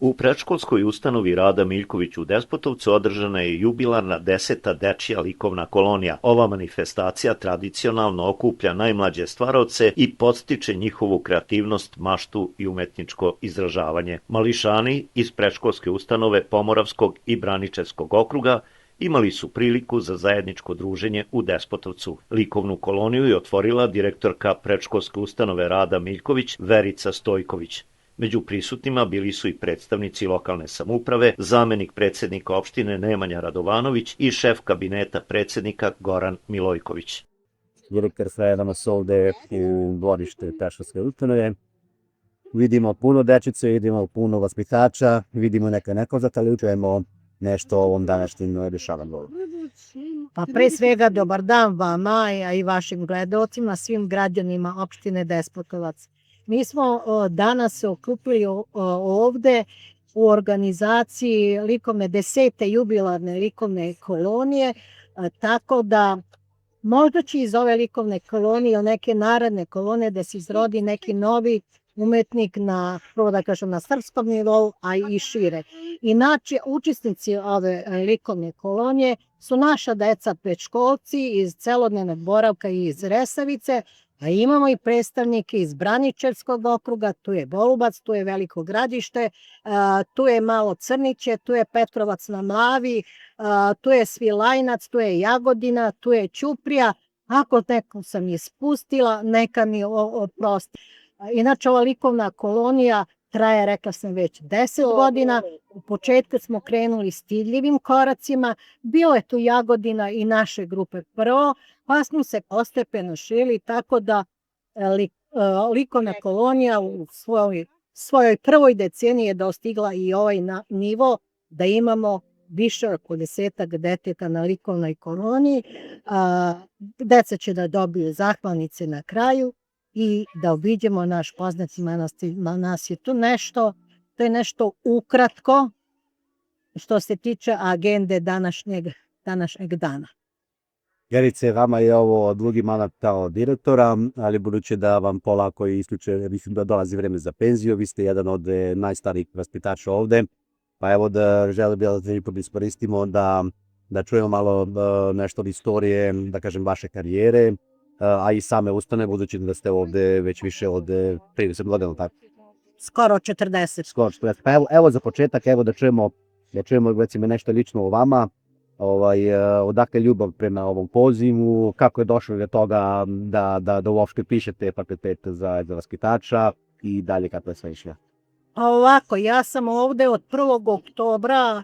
U predškolskoj ustanovi Rada Miljković u Despotovcu održana je jubilarna 10. dečija likovna kolonija. Ova manifestacija tradicionalno okuplja najmlađe stvaraoce i podstiče njihovu kreativnost, maštu i umetničko izražavanje. Mališani iz predškolske ustanove Pomoravskog i Braničevskog okruga imali su priliku za zajedničko druženje u Despotovcu. Likovnu koloniju je otvorila direktorka predškolske ustanove Rada Miljković Verica Stojković. Među prisutnima bili su i predstavnici lokalne samouprave, zamenik predsednika opštine Nemanja Radovanović i šef kabineta predsednika Goran Milojković. Direktor sreda nas ovde u dvorište predškolske ustanove. Vidimo puno dečice, vidimo puno vaspitača, vidimo neko ali čujemo nešto o ovom današnjim dešavanju. Pa pre svega dobar dan vama i vašim gledalcima, svim građanima opštine Despotovac. Mi smo danas se okupili ovde u organizaciji likovne 10. jubilarne likovne kolonije, tako da možda će iz ove likovne kolonije ili neke naredne kolonije da se izrodi neki novi umetnik na, prvo da kažem, na srpskom nivou, a i šire. Inače, učesnici ove likovne kolonije su naša deca predškolci iz celodnevnog boravka i iz Resavice, a imamo i predstavnike iz Braničevskog okruga, tu je Golubac, tu je Veliko Gradište, tu je malo Crniće, tu je Petrovac na Mlavi, tu je Svilajnac, tu je Jagodina, tu je Ćuprija. Ako neko sam ispustila, neka mi oprosti. Inače, ova likovna kolonija traje, rekla sam već, 10 godina. U početku smo krenuli stidljivim koracima. Bilo je tu Jagodina i naše grupe prvo, pa smo se postepeno šili, tako da likovna kolonija u svojoj prvoj deceniji je dostigla i ovaj nivo da imamo više od 10 deteta na likovnoj koloniji. Deca će da dobiju zahvalnice na kraju i da obiđemo naš poznati manastir. Nas je tu nešto, to je nešto ukratko što se tiče agende današnjeg dana. Jerice, vama je ovo drugi mandat kao direktora, ali budući da vam polako isključe, mislim da dolazi vreme za penziju, vi ste jedan od najstarijih vaspitača ovde, pa evo da želim da iskoristimo da čujemo malo nešto od istorije, da kažem, vaše karijere, a i same ustanove, budući da ste ovde već više od 30 godina, tako? Skoro 40. Skoro 40. Pa evo za početak, evo da čujemo recimo nešto lično o vama, odakle ljubav prema ovom pozivu, kako je došlo do toga da uopšte pišete fakultet za vaspitača i dalje kako je sve išlo. Ovako, ja sam ovde od 1. oktobra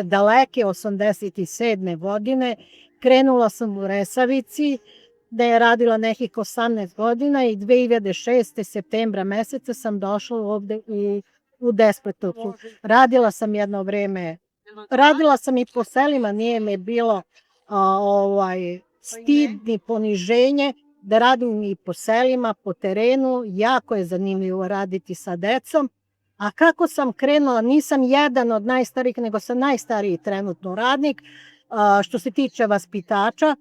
daleke 87. godine. Krenula sam u Resavici, da je radila nekih 18 godina i 2006. septembra meseca sam došla ovde u Despotovcu. Radila sam jedno vreme, radila sam i po selima, nije me bilo stid ni poniženje da radim i po selima, po terenu. Jako je zanimljivo raditi sa decom. A kako sam krenula, nisam jedan od najstarijih, nego sam najstariji trenutno radnik što se tiče vaspitača.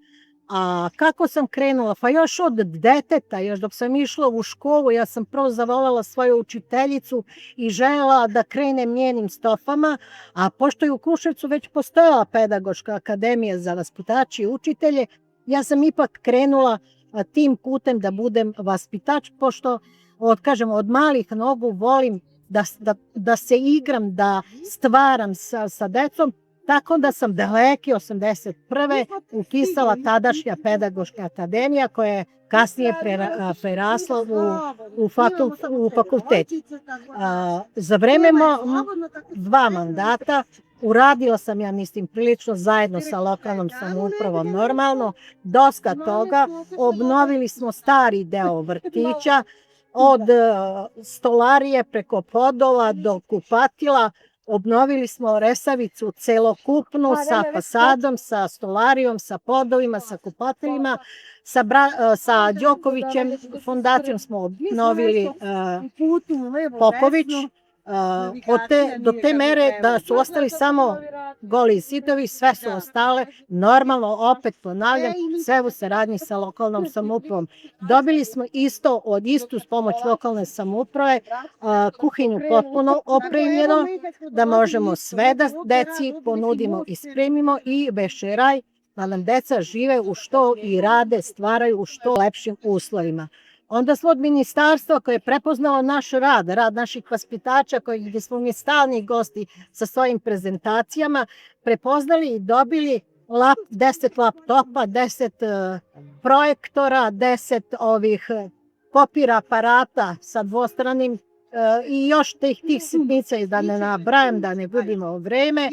A kako sam krenula? Pa još od deteta, još dok sam išla u školu, ja sam prvo zavoljela svoju učiteljicu i želela da krenem njenim stopama, a pošto je u Kruševcu već postojala pedagoška akademija za vaspitače i učitelje, ja sam ipak krenula tim putem da budem vaspitač, pošto od malih nogu volim da se igram, da stvaram sa decom. Tako da sam daleke 81. upisala tadašnja pedagoška akademija koja je kasnije prerasla u fakultet. Za vreme 2 mandata uradila sam, ja mislim, prilično zajedno sa lokalnom samoupravom normalno, dosta toga. Obnovili smo stari deo vrtića, od stolarije preko podova do kupatila. Obnovili smo Resavicu celokupnu sa fasadom, sa stolarijom, sa podovima, sa kupateljima. Sa Đokovićem fondacijom smo obnovili Popović do te mere da su ostali samo Goli zidovi, sve su ostale. Normalno, opet ponavljam, sve u saradnji sa lokalnom samoupravom. Dobili smo istu pomoć lokalne samouprave, kuhinju potpuno opremljeno, da možemo sve da deci ponudimo i spremimo i večeraj, da nam deca žive u što i rade, stvaraju u što lepšim uslovima. Onda smo od ministarstva koje je prepoznalo naš rad naših vaspitača, gdje smo mi stalni gosti sa svojim prezentacijama, prepoznali i dobili 10 laptopa, 10 projektora, 10 ovih kopir aparata sa dvostranim i još tih sitnica, da ne nabrajam, da ne gubimo vreme,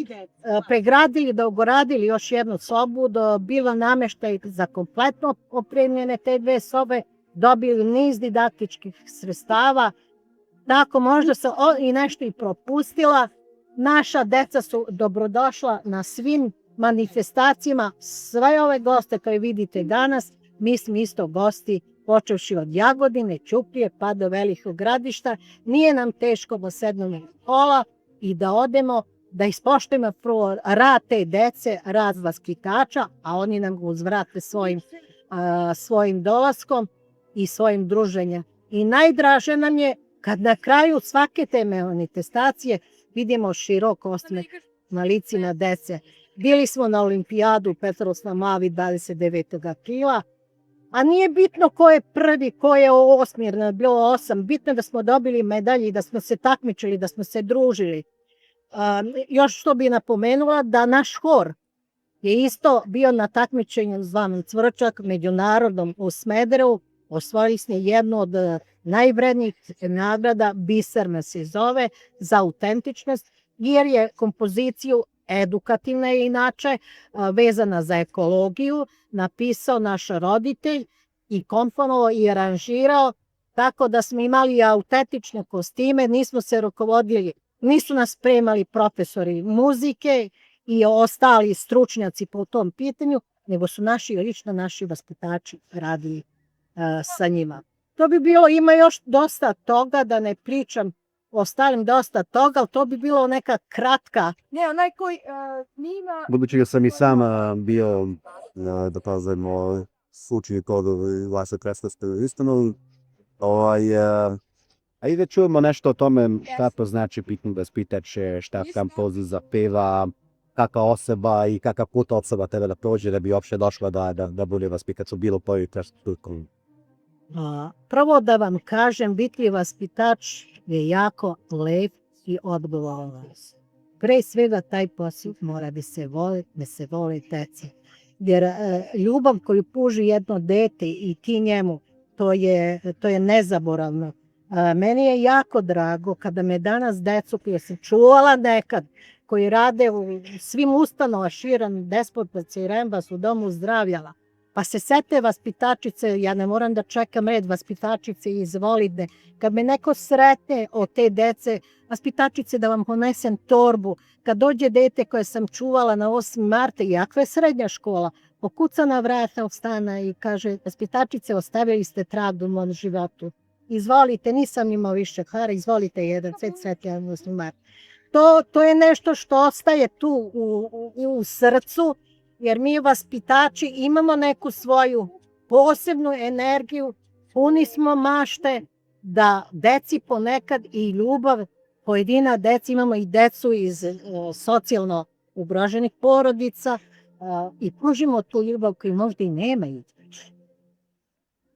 pregradili, dogoradili još jednu sobu, bilo nameštaj za kompletno opremljene te dve sobe, dobili niz didaktičkih sredstava, tako možda sam i nešto i propustila. Naša deca su dobrodošla na svim manifestacijama, sve ove goste koje vidite danas, mi smo isto gosti, počevši od Jagodine, Ćuprije, pa do Velikog Gradišta. Nije nam teško da sednemo na kola i da odemo, da ispoštujemo prvo rad te dece, rad vaspitača, a oni nam ga uzvrate svojim dolaskom i svojim druženjem. I najdraže nam je kad na kraju svake te manifestacije vidimo širok osmeh na licima dece. Bili smo na olimpijadu u Petroslavlju 29. aprila, a nije bitno ko je prvi, ko je osmi, jer nam je bilo 8. Bitno je da smo dobili medalje i da smo se takmičili, da smo se družili. Još što bi napomenula, da naš hor je isto bio na takmičenju zvanom Cvrčak, međunarodnom u Smederevu. Osvojili smo jednu od najvrednijih nagrada, Biserna se zove, za autentičnost, jer je kompoziciju edukativna je inače, vezana za ekologiju, napisao naš roditelj i komponovao i aranžirao, tako da smo imali autentične kostime, nismo se rukovodili, nisu nas spremali profesori muzike i ostali stručnjaci po tom pitanju, nego su naši vaspitači radili sa njima. To bi bilo, ima još dosta toga, da ne pričam, ostalim dosta toga, ali to bi bilo neka kratka. Ne, onaj koji snima... Budući da sam i sam bio, da kažemo, učenik od Vasa Krestovske ustanove, ajde da čujemo nešto o tome šta to znači pitni vaspitač, šta kampozu zapeva, kakva osoba i kakav put osoba treba da prođe da bi uopšte došla da bude vaspitač u bilo kojoj strukturi. Prvo da vam kažem, biti vaspitač je jako lep i odgovoran. Pre svega taj posao mora da se vole deca. Jer ljubav koju pruži jedno dete i ti njemu, to je nezaboravno. Meni je jako drago kada me danas decu koje sam čuvala nekad, koji rade u svim ustanovama širom Despotovca i Rembas u domu zdravlja, pa se sete vaspitačice, ja ne moram da čekam red, vaspitačice izvolite. Kad me neko sretne od te dece, vaspitačice da vam ponesem torbu, kad dođe dete koje sam čuvala na 8. marta, iako je srednja škola, pokuca na vrata od stana i kaže, vaspitačice, ostavili ste trag u mom životu. Izvolite, nisam imao više para, izvolite jedan svetli 8. marta. To je nešto što ostaje tu u srcu, jer mi vaspitači imamo neku svoju posebnu energiju, puni smo mašte da deci ponekad i ljubav, pojedina deca, imamo i decu iz socijalno ugroženih porodica i pružimo tu ljubav koju možda i nemaju.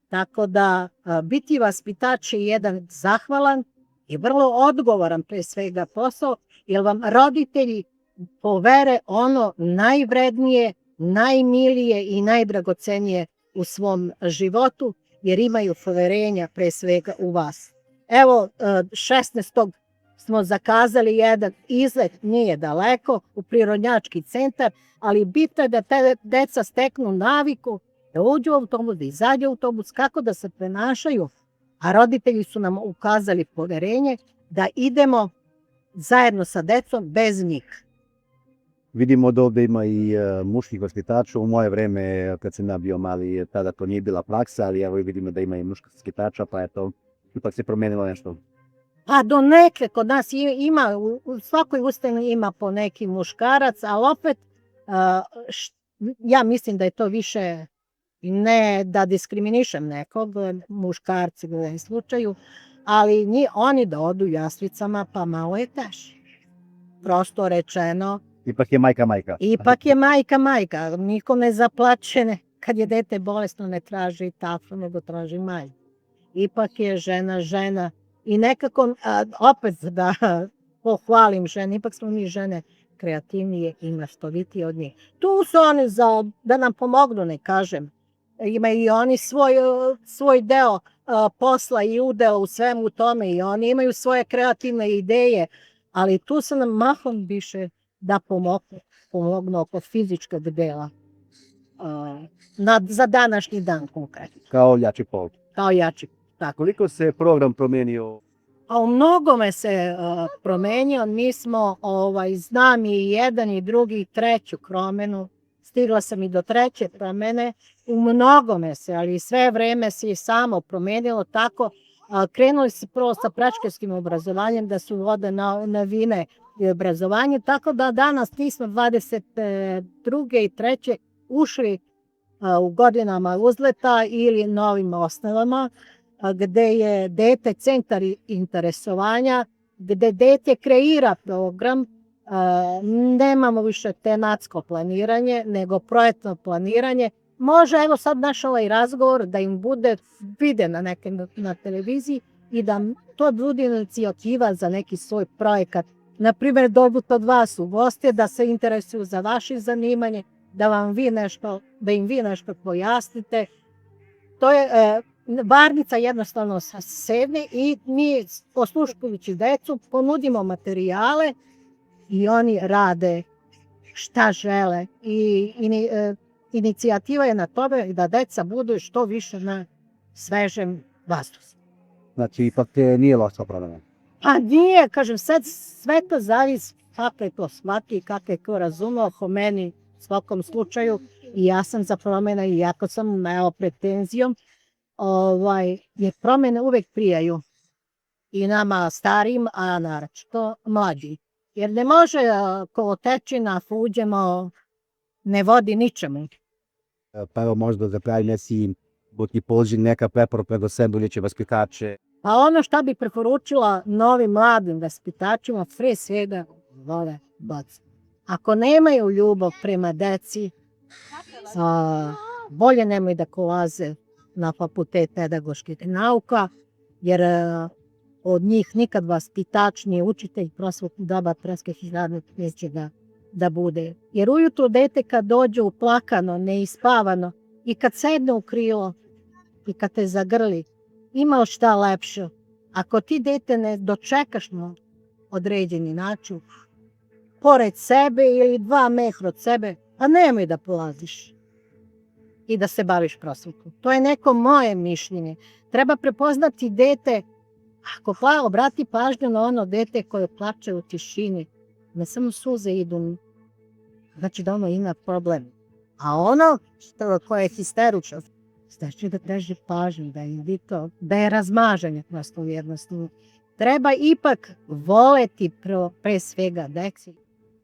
Tako da biti vaspitač je jedan zahvalan i vrlo odgovoran pre svega posao, jer vam roditelji povere ono najvrednije, najmilije i najdragocenije u svom životu, jer imaju poverenja pre svega u vas. Evo, 16. smo zakazali jedan izlet, nije daleko, u Prirodnjački centar, ali bitno je da te deca steknu naviku, da uđu u autobus, da izađu u autobus, kako da se prenašaju, a roditelji su nam ukazali poverenje da idemo zajedno sa decom bez njih. Vidimo da ovde ima i muških vaspitača. U moje vreme, kad sam ja bio mali, tada to nije bila praksa, ali evo vidimo da ima i muških vaspitača, pa eto, ipak se promenilo nešto. Pa do neke, kod nas ima, u svakoj ustanovi ima po neki muškarac, ali opet ja mislim da je to više ne da diskriminišem nekog, muškarci u ovom slučaju, ali oni da odu jaslicama, pa malo je teže. Prosto rečeno, Ipak je majka majka. ipak je majka majka, niko ne zaplače kad je dete bolesno, ne traži taflu, nego traži majku. Ipak je žena žena i nekako, opet da pohvalim žene, ipak smo mi žene kreativnije i maštovitije od njih. Tu su oni da nam pomognu, ne kažem. Imaju i oni svoj deo posla i udela u svemu tome i oni imaju svoje kreativne ideje, ali tu su nam mahom više da pomognu oko fizičkog dela za današnji dan konkretno. Kao jači pol. Kao jači, tako. Koliko se program promenio? A u mnogome se promenio, mi smo, znam i jedan i drugi i treću promenu, stigla sam i do treće promene, u mnogome se, ali sve vreme se i samo promenilo tako. Krenuli se prvo sa predškolskim obrazovanjem, da su vode novine i obrazovanje, tako da danas mi smo 22. i 3. ušli u godinama uzleta ili novim osnovama, gde je dete centar interesovanja, gde dete kreira program, nemamo više tematsko planiranje, nego projektno planiranje. Može, evo sad naš ovaj razgovor, da im bude vide na televiziji i da to bude inicijativa za neki svoj projekat. Naprimjer, dođu od vas u goste, da se interesuju za vaše zanimanje, da im vi nešto pojasnite. To je varnica jednostavno sedne i mi, osluškujući decu, ponudimo materijale i oni rade šta žele. I inicijativa je na tome da deca budu što više na svežem vazduhu. Znači, ipak nije loša promena. Pa nije, kažem, sad sve to zavisi kako je to shvati, kako je ko razumeo, ho meni u svakom slučaju, i ja sam za promjene, iako sam pred penzijom, jer promjene uvek prijaju i nama starim, a naročito mlađi. Jer ne može kolotečina, ako uđemo, ne vodi ničemu. Pa evo možda za kraj Nesi ti položi neka preporuka do sebe ili će vaspitače. Pa ono što bih preporučila novim mladim vaspitačima, pre svega vole decu. Ako nemaju ljubav prema deci, bolje nemoj da kolaze na fakultet pedagoških nauka, jer od njih nikad vaspitač, ni učitelj, prosvetni dobar, predškolskih radnik neće da bude. Jer ujutru dete kad dođe uplakano, neispavano i kad sedne u krilo i kad te zagrli, ima šta lepše. Ako ti dete ne dočekaš na određeni način, pored sebe ili 2 metra od sebe, a nemoj da polaziš i da se baviš prosvetom. To je neko moje mišljenje. Treba prepoznati dete, ako obrati pažnju na ono dete koje plače u tišini, ne samo suze idu, znači da ono ima problem. A ono koje je histerično, znači da teži pažnju, da je razmažanje prosto jednostavno. Treba ipak voleti pre svega decu.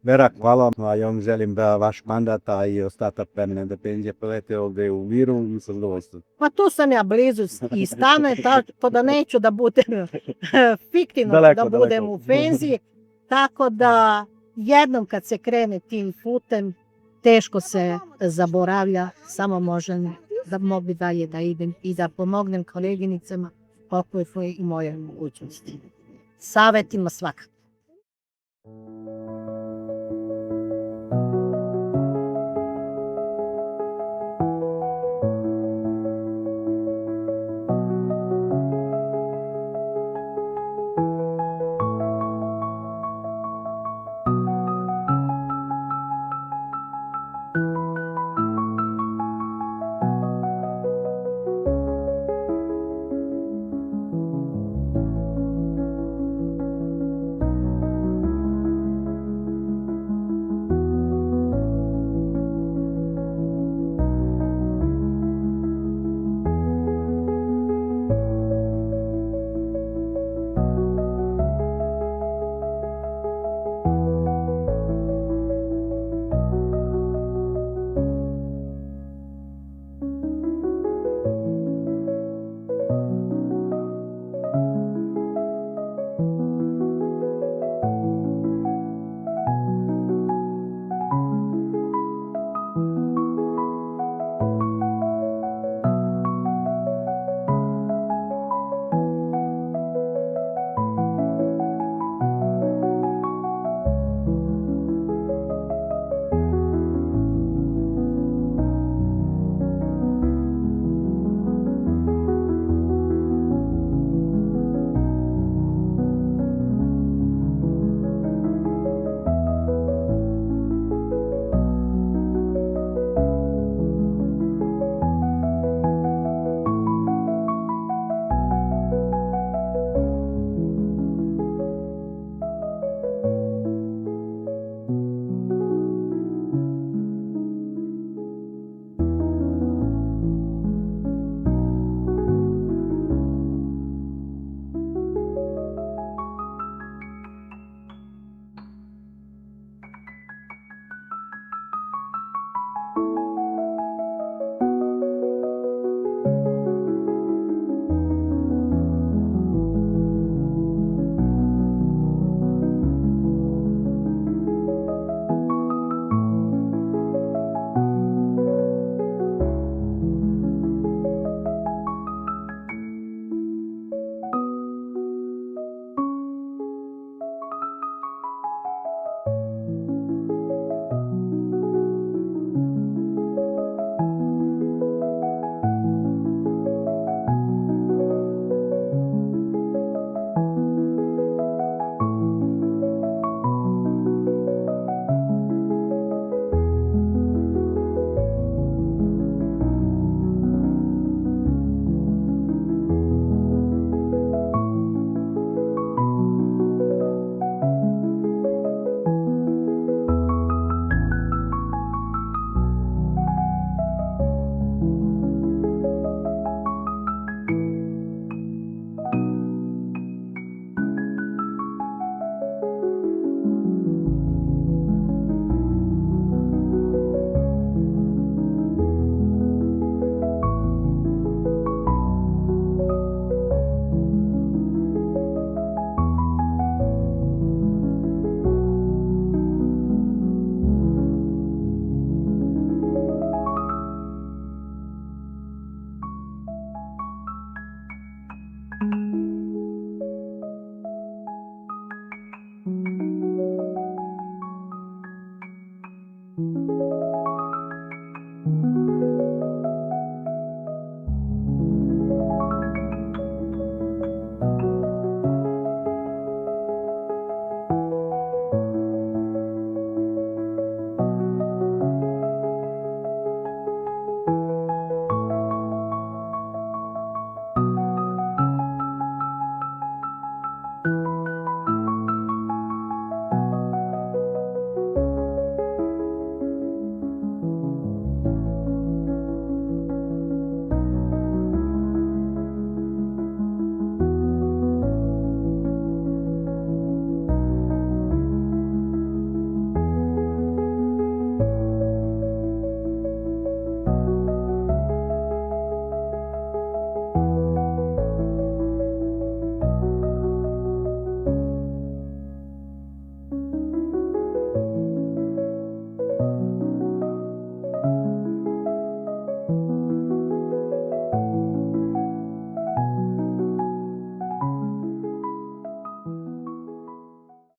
Vera, hvala vam, a ja vam želim da vaš mandat, a i ostatak vremena da penzija prolete ovde u miru i sa zadovoljstvom. Pa tu sam ja blizu i stane, tako da neću da budem fiktivno da budem u penziji, tako da jednom kad se krene tim putem, teško se zaboravlja, samo možem da mogu dalje da idem i da pomognem koleginicama koliko je i moje mogućnosti. Savetima svakako.